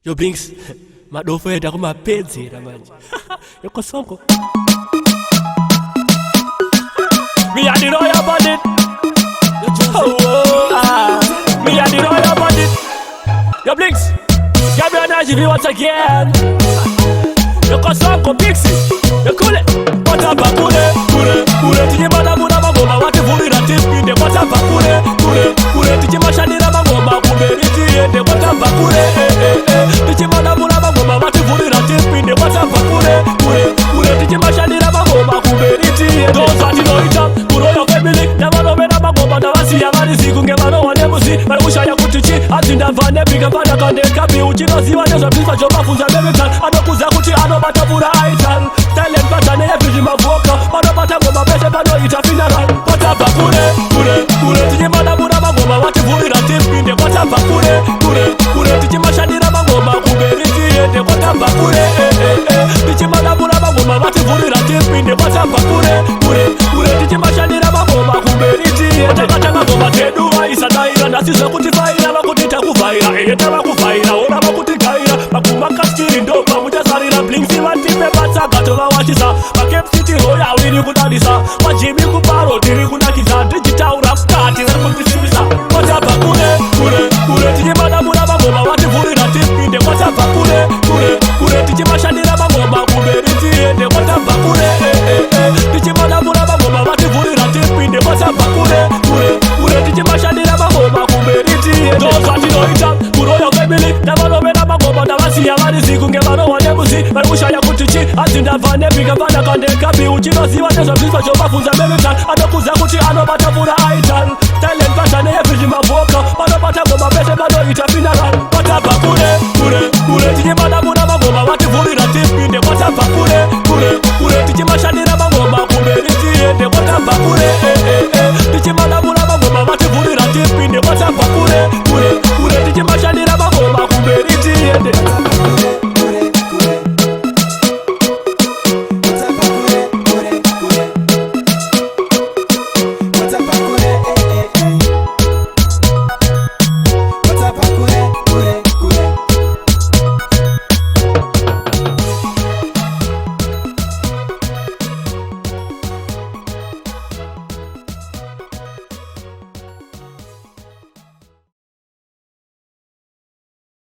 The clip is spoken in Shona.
Yo Blinx, madofu yetu kuma penzi na manje. Yoko songo. Me and the royal bandit. Me and the royal bandit. Yo Blinx, get me an Ashie Vee once again. Yoko songo Blinxy. Yo Kure. Kwatabva Kure. Tije bada muda magoma wati vulira tipinde. Kwatabva Kure. Tije mashanira magoma kuberiti yende. Kwatabva Kure. Tije bada muda magoma wati vulira tipinde. Kwatabva Kure. Tije mashanira magoma kuberiti yende. Those are the noita. Kuro yo family. Never know when I'm a goma. Never see a man is sick. Unge mano wane musi. Mara ushaya kutichi. Azinda vane biga vana kande kapi. Uchino ziwa nyoza pisa joba funza bebetan. Anokuza kuti anobatavura aitan. Talent patane ya viji mavuoka. Manobata ngoma beshe pano ita funeral. Kwatabva Kure. Tije bada muda magoma wati vulira tipinde. Kwatabva Kure. Tije mashanira magoma kuberiti yende. Kwatabva Kure. Tije bada muda magoma wati vulira tipinde. Kwatabva Kure. Tije mashanira magoma kuberiti yende. Kata magoma tedu aisa daira. Nasiza kuti faira makuti takuvaira. Eyeta makuvaira. Ora makuti gaira. Makuma kaskiri ndoba mujasarira. Blinxy wantipe batsa gatova wachisa. Makep city roya wini kudadisa. Wajimi kuparo diri kunakiza. Digital rap start ina kutisibisa. Kwatabva Kure. Tije bada muda magoma wati vulira tipinde. Kwatabva Kure. Tije mashanira magoma kuberiti yende. Kwatabva Kure. Tije bada muda magoma wati vulira tipinde. Kwatabva Kure. Tije mashanira magoma kuberiti yende. Those are the noita. Kuro yo family. Never know when I'm a goma. Never see a man is sick. Unge mano wane musi. Mara ushaya kutichi. Azinda vane biga vana kande kapi. Uchino ziwa nyoza pisa joba funza bebetan. Anokuza kuti anobatavura aitan. Talent patane ya viji mavuoka. Manobata ngoma beshe pano ita funeral. Kwatabva Kure.